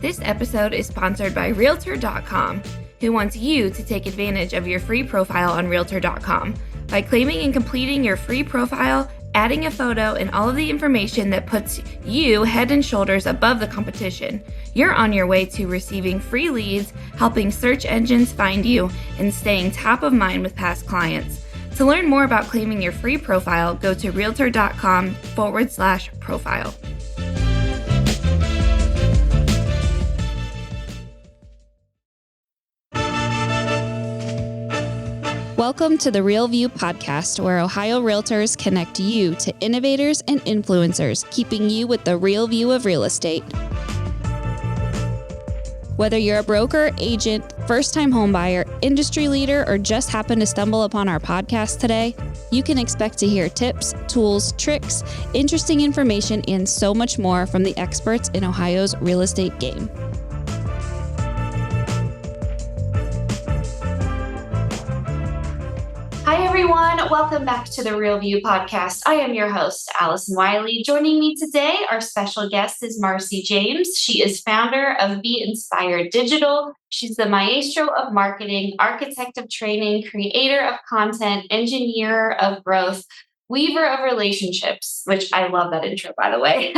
This episode is sponsored by Realtor.com, who wants you to take advantage of your free profile on Realtor.com. By claiming and completing your free profile, adding a photo, and all of the information that puts you head and shoulders above the competition, you're on your way to receiving free leads, helping search engines find you, and staying top of mind with past clients. To learn more about claiming your free profile, go to Realtor.com/profile. Welcome to the Real View podcast, where Ohio Realtors connect you to innovators and influencers, keeping you with the real view of real estate. Whether you're a broker, agent, first-time homebuyer, industry leader, or just happen to stumble upon our podcast today, you can expect to hear tips, tools, tricks, interesting information, and so much more from the experts in Ohio's real estate game. Hi, everyone. Welcome back to the Real View podcast. I am your host, Allison Wiley. Joining me today, our special guest is Marci James. She is founder of Be Inspired Digital. She's the maestro of marketing, architect of training, creator of content, engineer of growth, weaver of relationships, which I love that intro, by the way.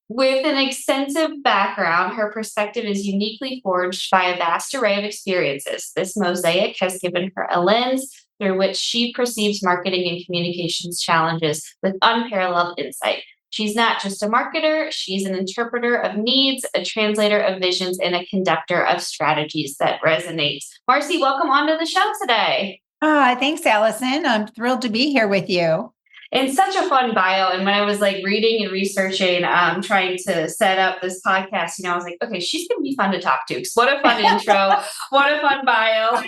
With an extensive background, her perspective is uniquely forged by a vast array of experiences. This mosaic has given her a lens through which she perceives marketing and communications challenges with unparalleled insight. She's not just a marketer, she's an interpreter of needs, a translator of visions, and a conductor of strategies that resonate. Marci, welcome onto the show today. Thanks, Allison. I'm thrilled to be here with you. And such a fun bio. And when I was reading and researching, trying to set up this podcast, I was like, okay, she's going to be fun to talk to. Because what a fun intro. What a fun bio.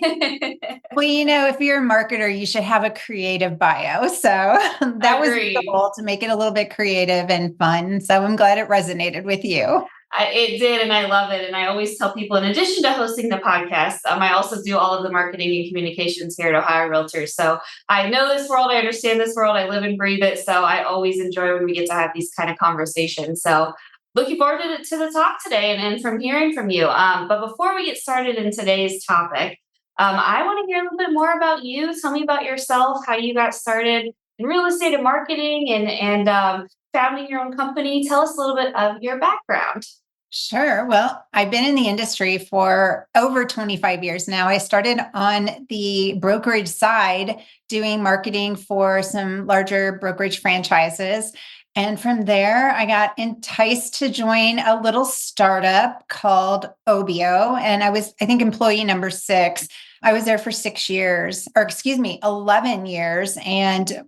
Well, if you're a marketer, you should have a creative bio. So that was the goal, to make it a little bit creative and fun. So I'm glad it resonated with you. It did, and I love it. And I always tell people, in addition to hosting the podcast, I also do all of the marketing and communications here at Ohio Realtors. So I know this world, I understand this world, I live and breathe it. So I always enjoy when we get to have these kind of conversations. So looking forward to the talk today and from hearing from you. But before we get started in today's topic, I want to hear a little bit more about you. Tell me about yourself, how you got started in real estate and marketing and founding your own company. Tell us a little bit of your background. Sure. Well, I've been in the industry for over 25 years now. I started on the brokerage side doing marketing for some larger brokerage franchises. And from there, I got enticed to join a little startup called OBO. And I think, employee number 6. I was there for 11 years. And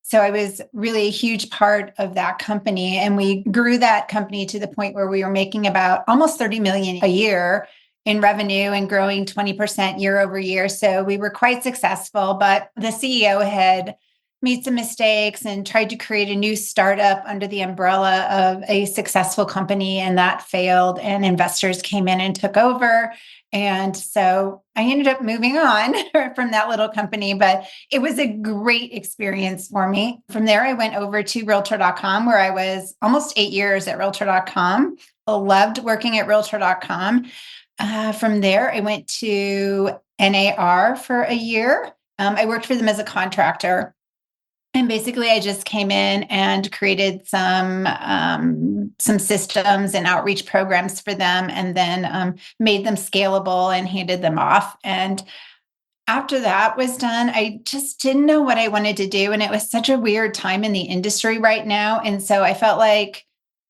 so I was really a huge part of that company. And we grew that company to the point where we were making about almost $30 million a year in revenue and growing 20% year over year. So we were quite successful, but the CEO had made some mistakes and tried to create a new startup under the umbrella of a successful company, and that failed, and investors came in and took over. And so I ended up moving on from that little company, but it was a great experience for me. From there, I went over to Realtor.com, where I was almost 8 years at Realtor.com. I loved working at Realtor.com. From there, I went to NAR for a year. I worked for them as a contractor. And basically, I just came in and created some systems and outreach programs for them, and then made them scalable and handed them off. And after that was done, I just didn't know what I wanted to do. And it was such a weird time in the industry right now. And so I felt like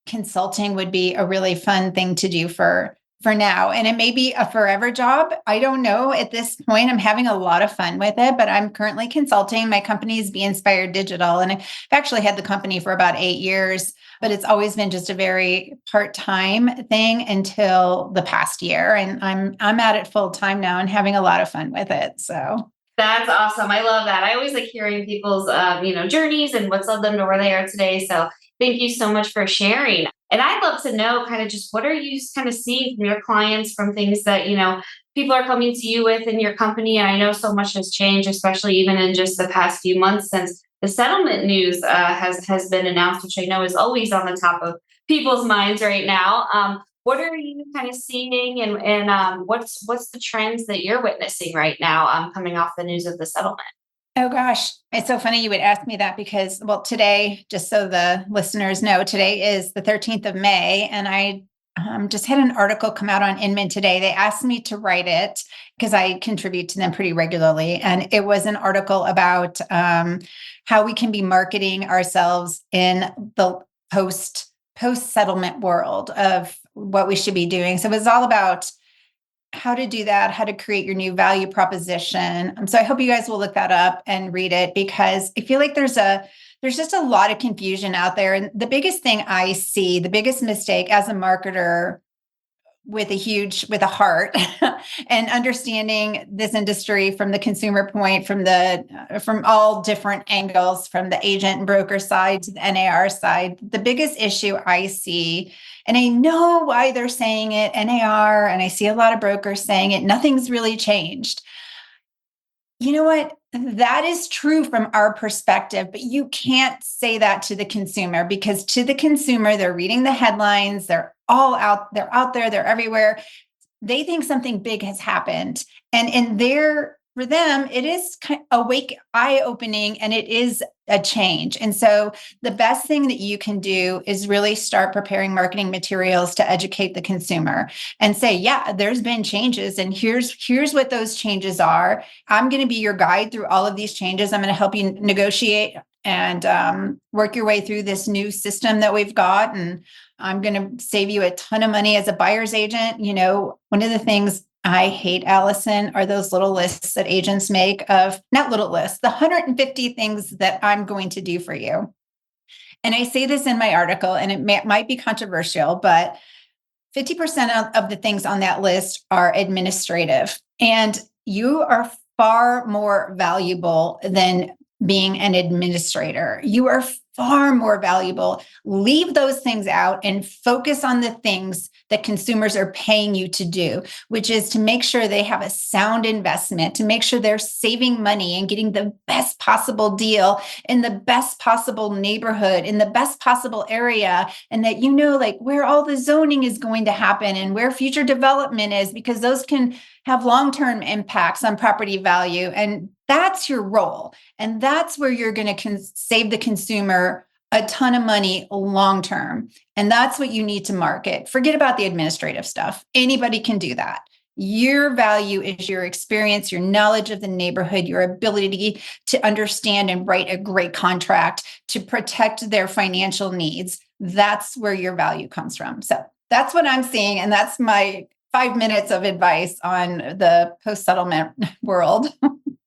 consulting would be a really fun thing to do for now. And it may be a forever job. I don't know at this point. I'm having a lot of fun with it, but I'm currently consulting. My company is Be Inspired Digital. And I've actually had the company for about 8 years, but it's always been just a very part-time thing until the past year. And I'm at it full time now and having a lot of fun with it. So that's awesome. I love that. I always like hearing people's, journeys and what's led them to where they are today. So thank you so much for sharing. And I'd love to know kind of just what are you kind of seeing from your clients, from things that, people are coming to you with in your company. And I know so much has changed, especially even in just the past few months since the settlement news has been announced, which I know is always on the top of people's minds right now. What are you kind of seeing, and what's the trends that you're witnessing right now, coming off the news of the settlement? Oh gosh, it's so funny you would ask me that because, well, today, just so the listeners know, today is the 13th of May, and I just had an article come out on Inman today. They asked me to write it because I contribute to them pretty regularly, and it was an article about how we can be marketing ourselves in the post settlement world of what we should be doing. So it was all about how to do that, how to create your new value proposition. So I hope you guys will look that up and read it because I feel like there's just a lot of confusion out there. And the biggest thing I see, the biggest mistake as a marketer with a heart and understanding this industry from the consumer point, from all different angles, from the agent and broker side to the NAR side, the biggest issue I see, and I know why they're saying it, NAR, and I see a lot of brokers saying it, nothing's really changed. You know what? That is true from our perspective, but you can't say that to the consumer because to the consumer, they're reading the headlines, they're out there, they're everywhere. They think something big has happened. And for them, it is eye-opening, and it is a change. And so the best thing that you can do is really start preparing marketing materials to educate the consumer and say, yeah, there's been changes, and here's what those changes are. I'm going to be your guide through all of these changes. I'm going to help you negotiate and work your way through this new system that we've got. And I'm going to save you a ton of money as a buyer's agent. You know, one of the things I hate, Allison, are those little lists that agents make of, not little lists, the 150 things that I'm going to do for you. And I say this in my article, and it might be controversial, but 50% of the things on that list are administrative. And you are far more valuable than being an administrator. You are far more valuable. Leave those things out and focus on the things that consumers are paying you to do, which is to make sure they have a sound investment, to make sure they're saving money and getting the best possible deal in the best possible neighborhood, in the best possible area, and that you know, like, where all the zoning is going to happen and where future development is, because those can have long-term impacts on property value. And that's your role. And that's where you're going to save the consumer a ton of money long-term. And that's what you need to market. Forget about the administrative stuff. Anybody can do that. Your value is your experience, your knowledge of the neighborhood, your ability to understand and write a great contract to protect their financial needs. That's where your value comes from. So that's what I'm seeing. And that's my 5 minutes of advice on the post-settlement world.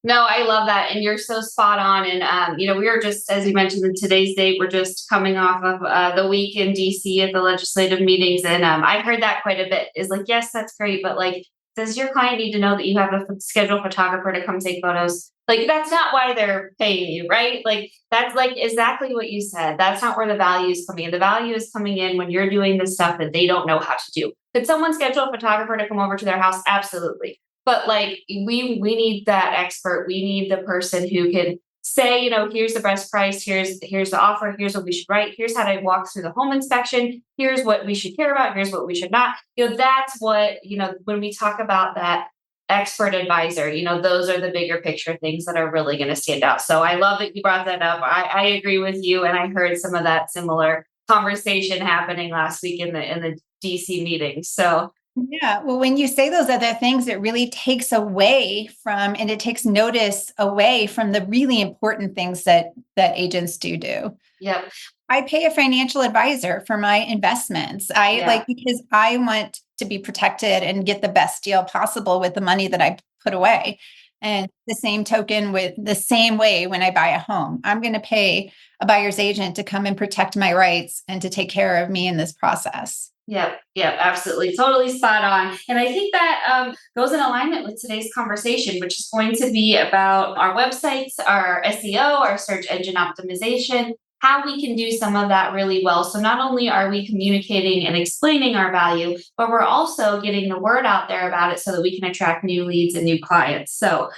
No, I love that. And you're so spot on. And, we are just, as you mentioned, in today's date, we're just coming off of the week in DC at the legislative meetings. And I've heard that quite a bit is like, yes, that's great. But like, does your client need to know that you have a scheduled photographer to come take photos? Like, that's not why they're paying you, right? Like, that's like exactly what you said. That's not where the value is coming in. The value is coming in when you're doing the stuff that they don't know how to do. Could someone schedule a photographer to come over to their house? Absolutely. But like we need that expert. We need the person who can say, here's the best price, here's the offer, here's what we should write, here's how to walk through the home inspection, here's what we should care about, here's what we should not. That's what, when we talk about that expert advisor, those are the bigger picture things that are really going to stand out. So I love that you brought that up. I agree with you. And I heard some of that similar conversation happening last week in the DC meeting. So yeah. Well, when you say those other things, it really takes away from, and it takes notice away from the really important things that agents do. Yep. I pay a financial advisor for my investments. Because I want to be protected and get the best deal possible with the money that I put away. And the same token, with the same way, when I buy a home, I'm going to pay a buyer's agent to come and protect my rights and to take care of me in this process. Yep, absolutely. Totally spot on. And I think that goes in alignment with today's conversation, which is going to be about our websites, our SEO, our search engine optimization. how we can do some of that really well. So not only are we communicating and explaining our value, but we're also getting the word out there about it so that we can attract new leads and new clients. So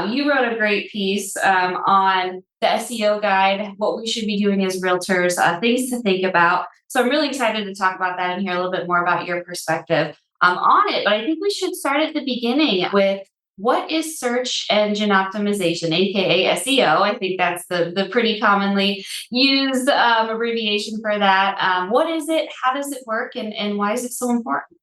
you wrote a great piece on the SEO guide, what we should be doing as realtors, things to think about. So I'm really excited to talk about that and hear a little bit more about your perspective on it. But I think we should start at the beginning with, what is search engine optimization, aka SEO? I think that's the pretty commonly used abbreviation for that. What is it? How does it work? And why is it so important?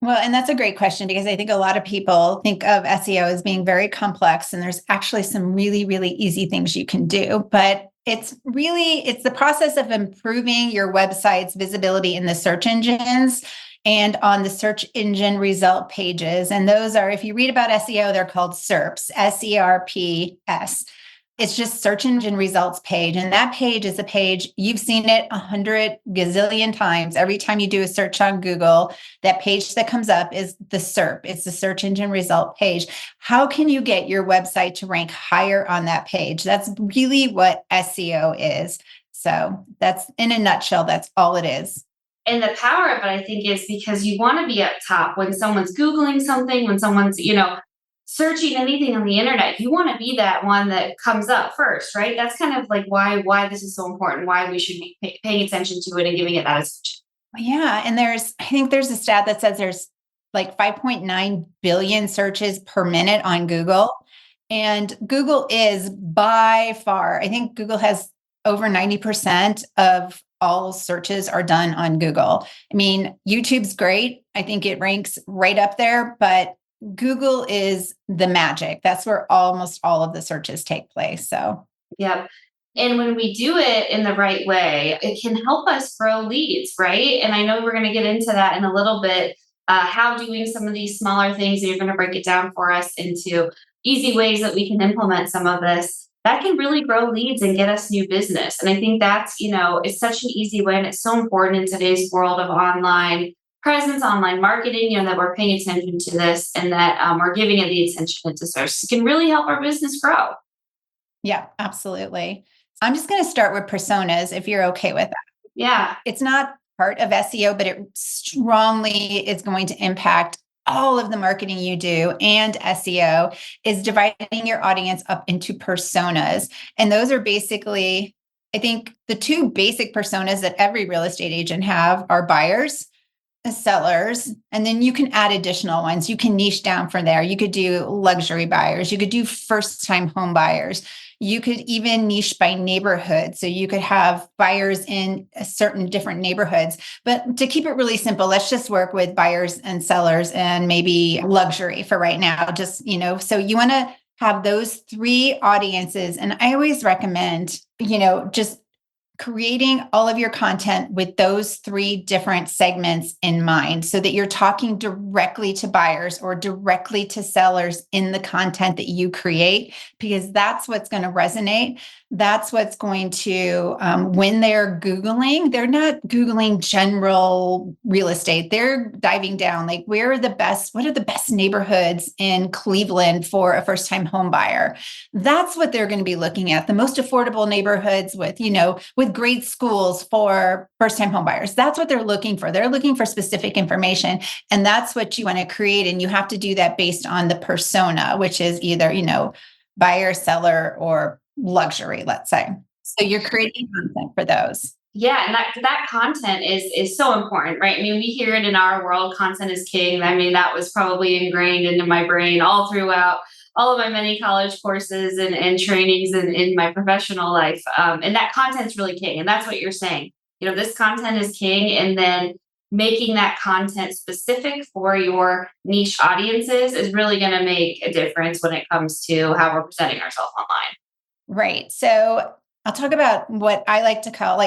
Well, and that's a great question, because I think a lot of people think of SEO as being very complex, and there's actually some really, really easy things you can do. But it's the process of improving your website's visibility in the search engines and on the search engine result pages. And those are, if you read about SEO, they're called SERPs, SERPs. It's just search engine results page. And that page is a page, you've seen it 100 gazillion times. Every time you do a search on Google, that page that comes up is the SERP. It's the search engine result page. How can you get your website to rank higher on that page? That's really what SEO is. So that's, in a nutshell, that's all it is. And the power of it, I think, is because you want to be up top when someone's Googling something, when someone's, searching anything on the internet. You want to be that one that comes up first, right? That's kind of like why this is so important, why we should be paying attention to it and giving it that attention. Yeah. And I think there's a stat that says there's like 5.9 billion searches per minute on Google. And Google is by far, I think Google has over 90% of all searches are done on Google. I mean, YouTube's great. I think it ranks right up there, but Google is the magic. That's where almost all of the searches take place. So, yep. And when we do it in the right way, it can help us grow leads, right? And I know we're going to get into that in a little bit, how doing some of these smaller things, and you're going to break it down for us into easy ways that we can implement some of this, that can really grow leads and get us new business. And I think that's, it's such an easy way. And it's so important in today's world of online presence, online marketing, that we're paying attention to this, and that we're giving it the attention it deserves. It can really help our business grow. Yeah, absolutely. I'm just going to start with personas, if you're okay with that. Yeah. It's not part of SEO, but it strongly is going to impact all of the marketing you do. And SEO is dividing your audience up into personas. And those are basically, I think, the two basic personas that every real estate agent have are buyers, sellers, and then you can add additional ones. You can niche down from there. You could do luxury buyers. You could do first-time home buyers. You could even niche by neighborhood. So you could have buyers in certain different neighborhoods. But to keep it really simple, let's just work with buyers and sellers and maybe luxury for right now. Just, so you want to have those three audiences. And I always recommend, just creating all of your content with those three different segments in mind, so that you're talking directly to buyers or directly to sellers in the content that you create, because that's what's going to resonate. That's what's going to, when they're Googling, they're not Googling general real estate. They're diving down, like, what are the best neighborhoods in Cleveland for a first-time home buyer? That's what they're going to be looking at. The most affordable neighborhoods with great schools for first-time home buyers. That's what they're looking for. They're looking for specific information. And that's what you want to create. And you have to do that based on the persona, which is either, buyer, seller, or luxury, let's say. So you're creating content for those. Yeah, and that content is so important, right? I mean, we hear it in our world, content is king. I mean, that was probably ingrained into my brain all throughout all of my many college courses and trainings in my professional life. And that content's really king. And that's what you're saying. This content is king. And then making that content specific for your niche audiences is really going to make a difference when it comes to how we're presenting ourselves online. Right. So I'll talk about what I like to call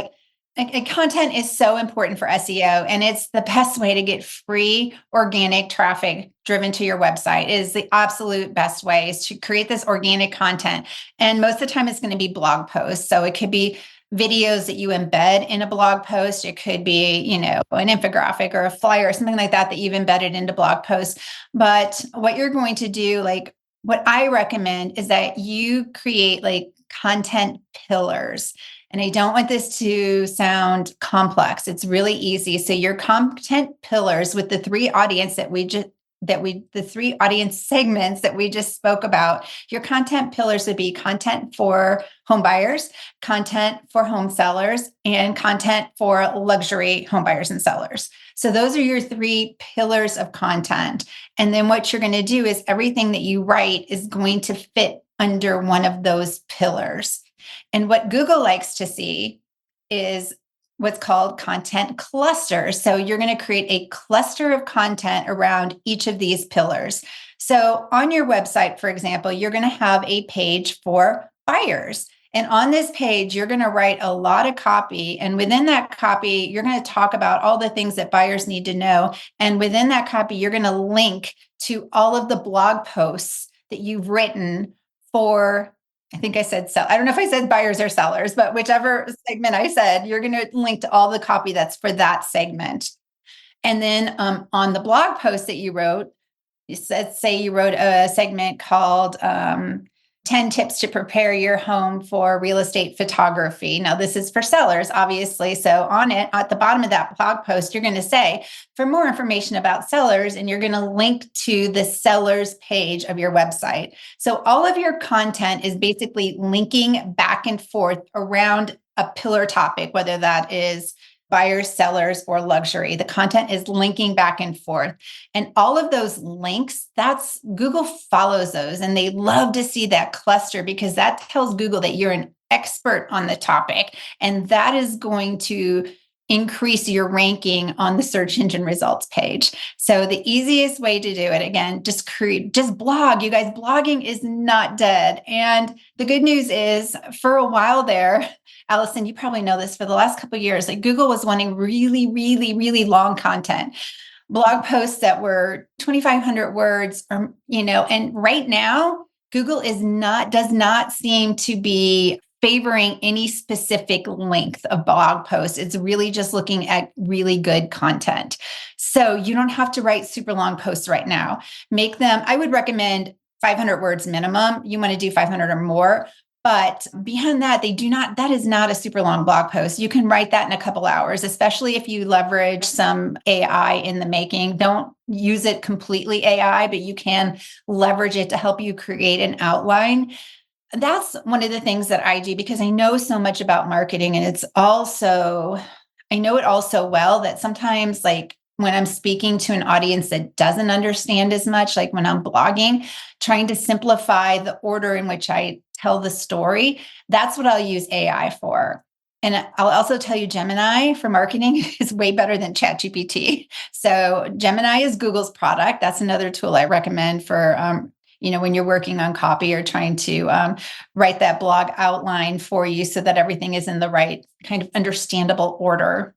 content is so important for SEO, and it's the best way to get free organic traffic driven to your website. It is the absolute best way is to create this organic content. And most of the time it's going to be blog posts. So it could be videos that you embed in a blog post. It could be, an infographic or a flyer or something like that you've embedded into blog posts. But what you're going to do, what I recommend is that you create content pillars. And I don't want this to sound complex. It's really easy. So your content pillars with the three the three audience segments that we just spoke about, your content pillars would be content for home buyers, content for home sellers, and content for luxury home buyers and sellers. So those are your three pillars of content. And then what you're going to do is everything that you write is going to fit under one of those pillars. And what Google likes to see is what's called content clusters. So you're going to create a cluster of content around each of these pillars. So on your website, for example, you're going to have a page for buyers. And on this page, you're going to write a lot of copy. And within that copy, you're going to talk about all the things that buyers need to know. And within that copy, you're going to link to all of the blog posts that you've written for, I think I said I don't know if I said buyers or sellers, but whichever segment I said, you're going to link to all the copy that's for that segment. And then on the blog post that you wrote, say you wrote a segment called 10 tips to prepare your home for real estate photography. Now, this is for sellers, obviously. So on it, at the bottom of that blog post, you're going to say, for more information about sellers, and you're going to link to the sellers page of your website. So all of your content is basically linking back and forth around a pillar topic, whether that is buyers, sellers, or luxury. The content is linking back and forth. And all of those links, that's Google follows those. And they love to see that cluster because that tells Google that you're an expert on the topic. And that is going to increase your ranking on the search engine results page. So the easiest way to do it, again, just blog. You guys, blogging is not dead. And the good news is for a while there, Allison, you probably know this, for the last couple of years, like Google was wanting really, really, really long content, blog posts that were 2,500 words, or, and right now, Google does not seem to be favoring any specific length of blog posts. It's really just looking at really good content. So you don't have to write super long posts right now. I would recommend 500 words minimum. You want to do 500 or more. But beyond that, that is not a super long blog post. You can write that in a couple hours, especially if you leverage some AI in the making. Don't use it completely AI, but you can leverage it to help you create an outline. That's one of the things that I do because I know so much about marketing. And I know it also well that sometimes, like, when I'm speaking to an audience that doesn't understand as much, like when I'm blogging, trying to simplify the order in which I tell the story, that's what I'll use AI for. And I'll also tell you Gemini for marketing is way better than ChatGPT. So Gemini is Google's product. That's another tool I recommend for, when you're working on copy or trying to write that blog outline for you so that everything is in the right kind of understandable order.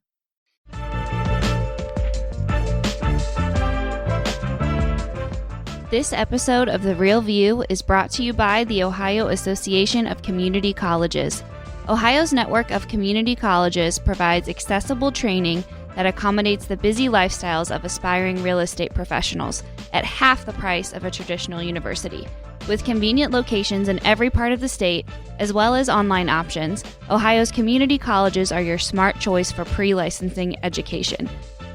This episode of The Real View is brought to you by the Ohio Association of Community Colleges. Ohio's network of community colleges provides accessible training that accommodates the busy lifestyles of aspiring real estate professionals at half the price of a traditional university. With convenient locations in every part of the state, as well as online options, Ohio's community colleges are your smart choice for pre-licensing education.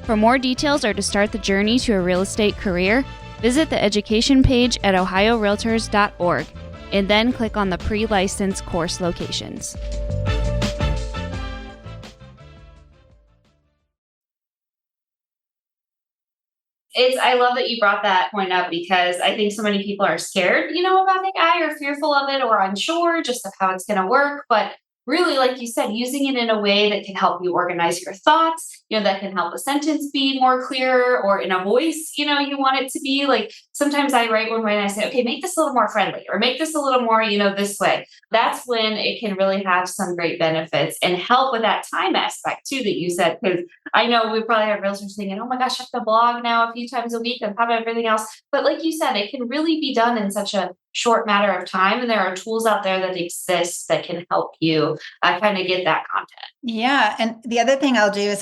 For more details or to start the journey to a real estate career, visit the education page at ohiorealtors.org and then click on the pre-license course locations. I love that you brought that point up because I think so many people are scared, about AI or fearful of it or unsure just of how it's going to work. But really, like you said, using it in a way that can help you organize your thoughts, that can help a sentence be more clear or in a voice, you want it to be. Like sometimes I write one way and I say, okay, make this a little more friendly or make this a little more, this way. That's when it can really have some great benefits and help with that time aspect too that you said, because I know we probably have realtors thinking, oh my gosh, I have to blog now a few times a week and have everything else. But like you said, it can really be done in such a short matter of time. And there are tools out there that exist that can help you kind of get that content. Yeah. And the other thing I'll do is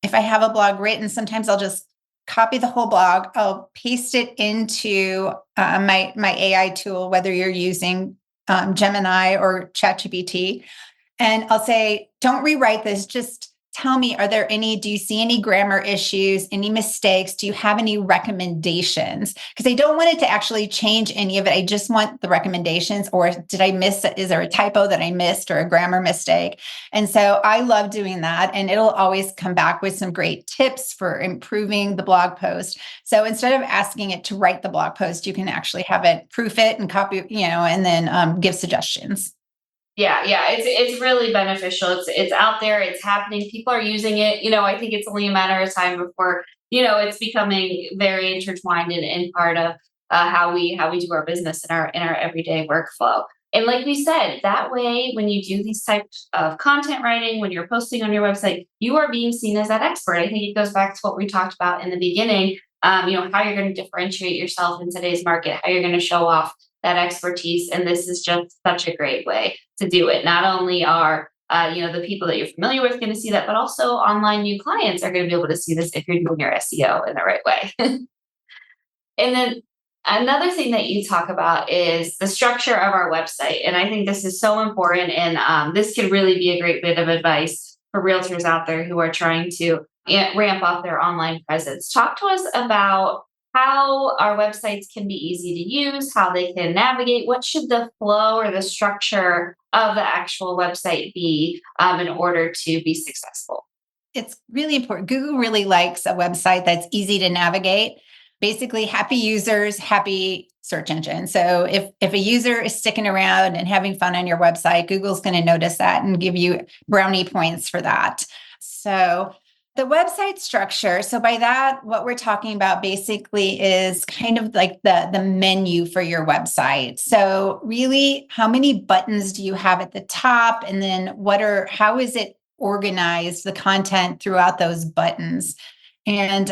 if I have a blog written, sometimes I'll just copy the whole blog. I'll paste it into my AI tool, whether you're using Gemini or ChatGPT. And I'll say, don't rewrite this. Just tell me, do you see any grammar issues, any mistakes? Do you have any recommendations? Because I don't want it to actually change any of it. I just want the recommendations. Or is there a typo that I missed or a grammar mistake? And so I love doing that. And it'll always come back with some great tips for improving the blog post. So instead of asking it to write the blog post, you can actually have it proof it and copy, and then give suggestions. Yeah, it's really beneficial. It's out there, it's happening. People are using it. I think it's only a matter of time before it's becoming very intertwined and part of how we do our business in our everyday workflow. And like we said, that way, when you do these types of content writing, when you're posting on your website, you are being seen as that expert. I think it goes back to what we talked about in the beginning. How you're going to differentiate yourself in today's market, how you're going to show off that expertise. And this is just such a great way to do it. Not only are the people that you're familiar with going to see that, but also online new clients are going to be able to see this if you're doing your SEO in the right way. And then another thing that you talk about is the structure of our website. And I think this is so important. And this can really be a great bit of advice for realtors out there who are trying to ramp up their online presence. Talk to us about how our websites can be easy to use, how they can navigate. What should the flow or the structure of the actual website be in order to be successful? It's really important. Google really likes a website that's easy to navigate. Basically, happy users, happy search engine. So if a user is sticking around and having fun on your website, Google's going to notice that and give you brownie points for that. So the website structure. So by that, what we're talking about basically is kind of like the menu for your website. So really, how many buttons do you have at the top? And then how is it organized, the content throughout those buttons? And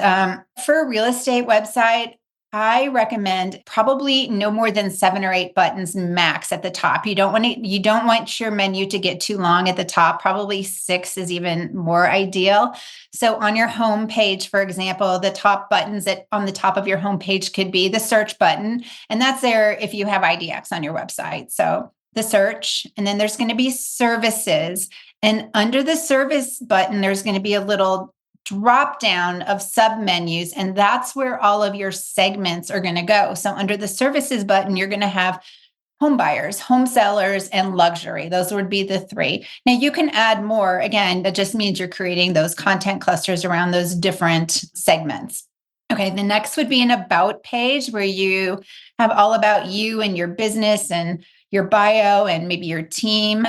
for a real estate website, I recommend probably no more than 7 or 8 buttons max at the top. You don't want your menu to get too long at the top. Probably 6 is even more ideal. So on your home page, for example, the top buttons on the top of your home page could be the search button, and that's there if you have IDX on your website. So the search, and then there's going to be services, and under the service button, there's going to be a little drop down of submenus, and that's where all of your segments are going to go. So under the services button, you're going to have home buyers, home sellers, and luxury. Those would be the 3. Now you can add more. Again, that just means you're creating those content clusters around those different segments. Okay, the next would be an about page where you have all about you and your business and your bio and maybe your team.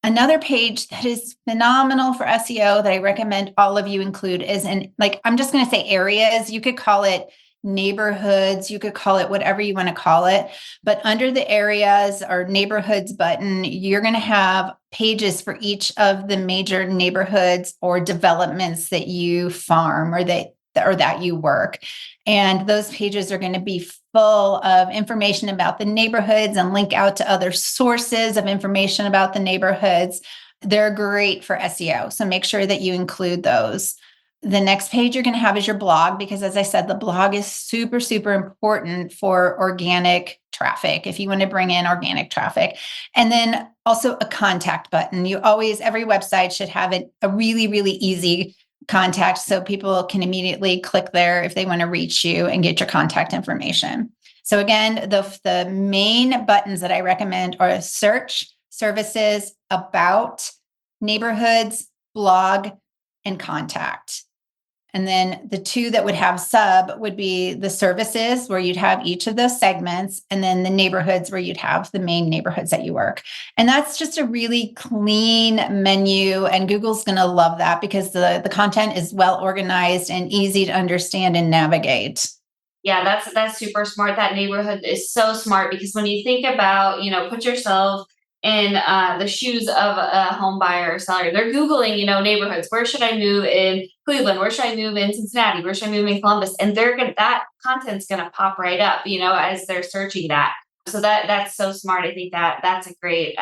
Another page that is phenomenal for SEO that I recommend all of you include is I'm just going to say areas. You could call it neighborhoods. You could call it whatever you want to call it. But under the areas or neighborhoods button, you're going to have pages for each of the major neighborhoods or developments that you farm or that you work. And those pages are going to be full of information about the neighborhoods and link out to other sources of information about the neighborhoods. They're great for SEO. So make sure that you include those. The next page you're going to have is your blog, because as I said, the blog is super, super important for organic traffic, if you want to bring in organic traffic. And then also a contact button. Every website should have a really, really easy contact so people can immediately click there if they want to reach you and get your contact information. So again, the main buttons that I recommend are search, services, about, neighborhoods, blog, and contact. And then the 2 that would have sub would be the services, where you'd have each of those segments, and then the neighborhoods, where you'd have the main neighborhoods that you work. And that's just a really clean menu. And Google's going to love that because the content is well organized and easy to understand and navigate. Yeah, that's super smart. That neighborhood is so smart because when you think about, put yourself in the shoes of a home buyer or seller, they're Googling, neighborhoods. Where should I move in Cleveland? Where should I move in Cincinnati? Where should I move in Columbus? And that content's gonna pop right up, as they're searching that. So that's so smart. I think that's a great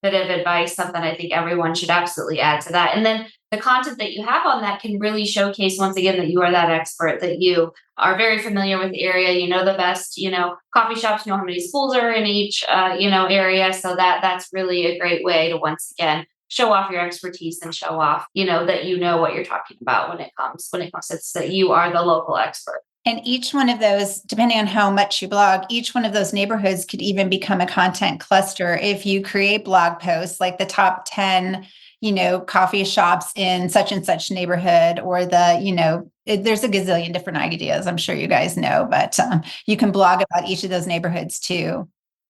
bit of advice, something I think everyone should absolutely add to that. And then the content that you have on that can really showcase once again that you are that expert, that you are very familiar with the area, the best, coffee shops, how many schools are in each, area. So that's really a great way to once again show off your expertise and show off, that you know what you're talking about when it comes it's that you are the local expert. And each one of those, depending on how much you blog, each one of those neighborhoods could even become a content cluster. If you create blog posts like the top 10, coffee shops in such and such neighborhood, or there's a gazillion different ideas, I'm sure you guys know, but you can blog about each of those neighborhoods too.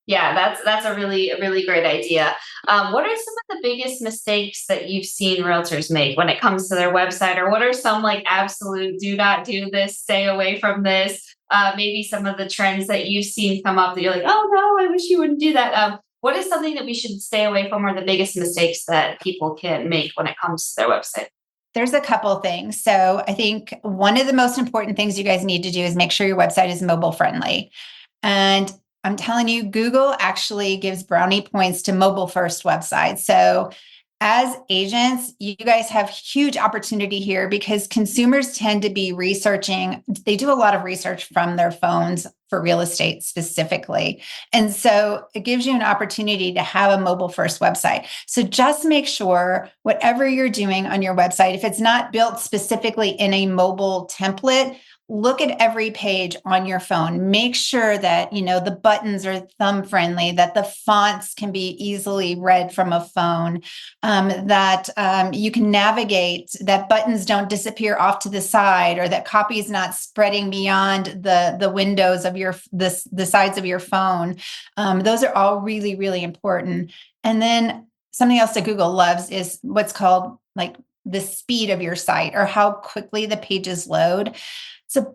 Yeah, that's a really great idea. What are some of the biggest mistakes that you've seen realtors make when it comes to their website, or what are some like absolute do not do this, stay away from this? Maybe some of the trends that you've seen come up that you're like, oh no, I wish you wouldn't do that. What is something that we should stay away from, or the biggest mistakes that people can make when it comes to their website? There's a couple things. So I think one of the most important things you guys need to do is make sure your website is mobile friendly. And I'm telling you, Google actually gives brownie points to mobile first websites. So as agents, you guys have huge opportunity here because consumers tend to be researching. They do a lot of research from their phones for real estate specifically. And so it gives you an opportunity to have a mobile first website. So just make sure whatever you're doing on your website, if it's not built specifically in a mobile template, look at every page on your phone. Make sure that, the buttons are thumb friendly, that the fonts can be easily read from a phone, that you can navigate, that buttons don't disappear off to the side, or that copy is not spreading beyond the windows of the sides of your phone. Those are all really, really important. And then something else that Google loves is what's called like the speed of your site, or how quickly the pages load.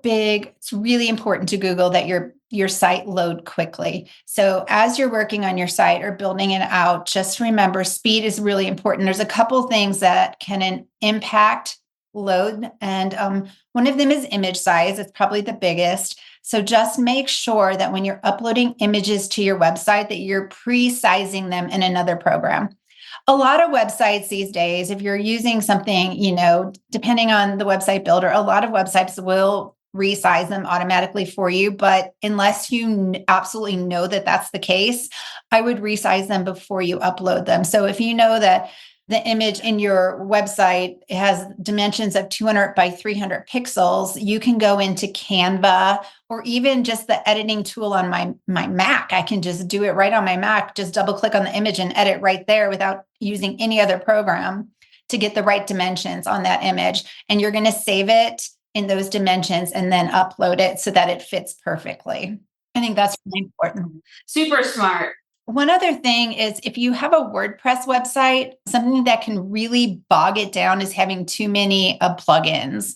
It's really important to Google that your site load quickly. So as you're working on your site or building it out, just remember speed is really important. There's a couple things that can impact load. And one of them is image size. It's probably the biggest. So just make sure that when you're uploading images to your website, that you're pre-sizing them in another program. A lot of websites these days, if you're using something, depending on the website builder, a lot of websites will resize them automatically for you. But unless you absolutely know that that's the case, I would resize them before you upload them. So if you know that the image in your website has dimensions of 200 by 300 pixels, you can go into Canva, or even just the editing tool on my Mac. I can just do it right on my Mac, just double click on the image and edit right there without using any other program to get the right dimensions on that image. And you're going to save it in those dimensions and then upload it so that it fits perfectly. I think that's really important. Super smart. One other thing is, if you have a WordPress website, something that can really bog it down is having too many plugins.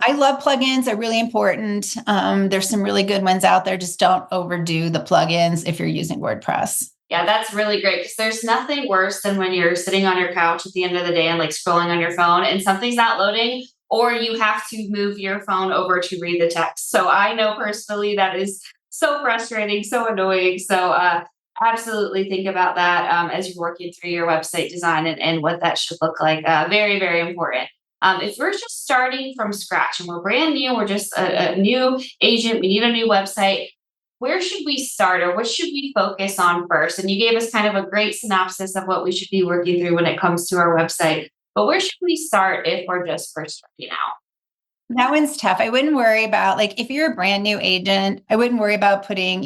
I love plugins. They're really important. There's some really good ones out there. Just don't overdo the plugins if you're using WordPress. Yeah, that's really great, because there's nothing worse than when you're sitting on your couch at the end of the day and like scrolling on your phone and something's not loading, or you have to move your phone over to read the text. So I know personally that is so frustrating, so annoying. So absolutely think about that as you're working through your website design and what that should look like. Very, very important. If we're just starting from scratch and we're brand new, we're just a new agent, we need a new website, where should we start, or what should we focus on first? And you gave us kind of a great synopsis of what we should be working through when it comes to our website. But where should we start if we're just first starting out? That one's tough. I wouldn't worry about, like, if you're a brand new agent, I wouldn't worry about putting,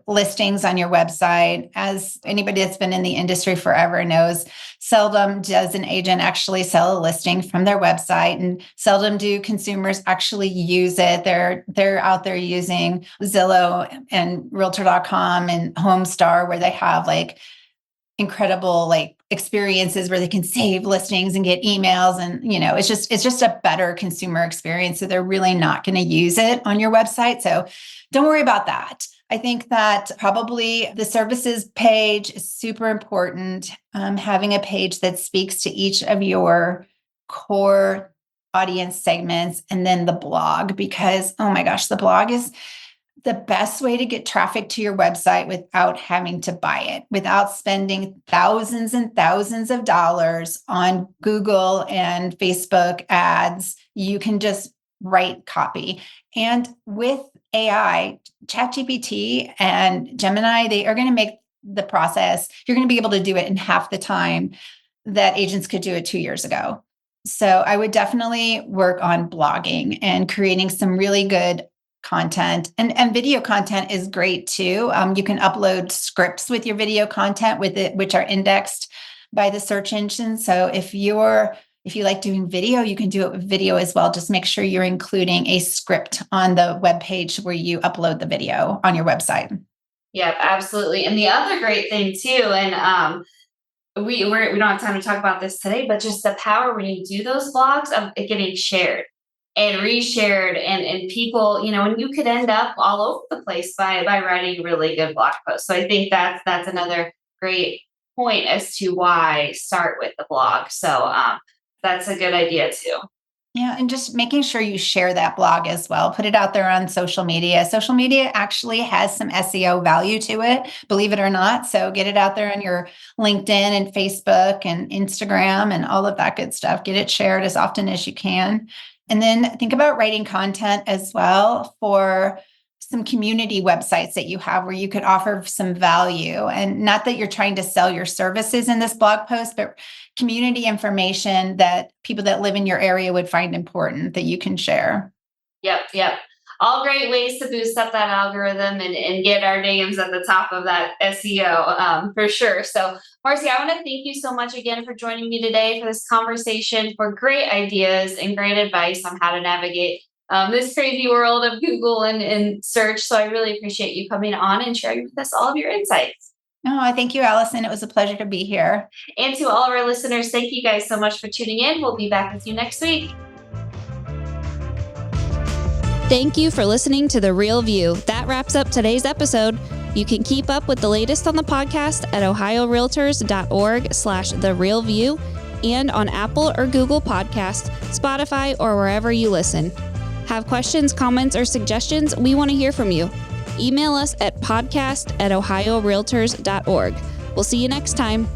listings on your website. As anybody that's been in the industry forever knows, seldom does an agent actually sell a listing from their website, and seldom do consumers actually use it. They're out there using Zillow and Realtor.com and Homestar, where they have like incredible experiences where they can save listings and get emails, and it's just a better consumer experience. So they're really not going to use it on your website. So don't worry about that. I think that probably the services page is super important. Having a page that speaks to each of your core audience segments, and then the blog, because oh my gosh, the blog is the best way to get traffic to your website without having to buy it, without spending thousands and thousands of dollars on Google and Facebook ads. You can just write copy. And with AI, ChatGPT and Gemini, they are going to make the process, you're going to be able to do it in half the time. that agents could do it 2 years ago. So I would definitely work on blogging and creating some really good content. And video content is great too. You can upload scripts with your video content with it, which are indexed by the search engine. So if you like doing video, you can do it with video as well. Just make sure you're including a script on the webpage where you upload the video on your website. Yep, absolutely. And the other great thing too, and we don't have time to talk about this today, but just the power when you do those blogs of it getting shared and reshared and people, and you could end up all over the place by writing really good blog posts. So I think that's another great point as to why start with the blog. So that's a good idea too. Yeah, and just making sure you share that blog as well. Put it out there on social media. Social media actually has some SEO value to it, believe it or not. So get it out there on your LinkedIn and Facebook and Instagram and all of that good stuff. Get it shared as often as you can. And then think about writing content as well for some community websites that you have where you could offer some value. And not that you're trying to sell your services in this blog post, but community information that people that live in your area would find important that you can share. Yep. All great ways to boost up that algorithm and get our names at the top of that SEO for sure. So, Marci, I want to thank you so much again for joining me today for this conversation, for great ideas and great advice on how to navigate this crazy world of Google and search. So I really appreciate you coming on and sharing with us all of your insights. Oh, thank you, Allison. It was a pleasure to be here. And to all of our listeners, thank you guys so much for tuning in. We'll be back with you next week. Thank you for listening to The Real View. That wraps up today's episode. You can keep up with the latest on the podcast at ohiorealtors.org/therealview and on Apple or Google Podcasts, Spotify, or wherever you listen. Have questions, comments, or suggestions? We want to hear from you. Email us at podcast@ohiorealtors.org. We'll see you next time.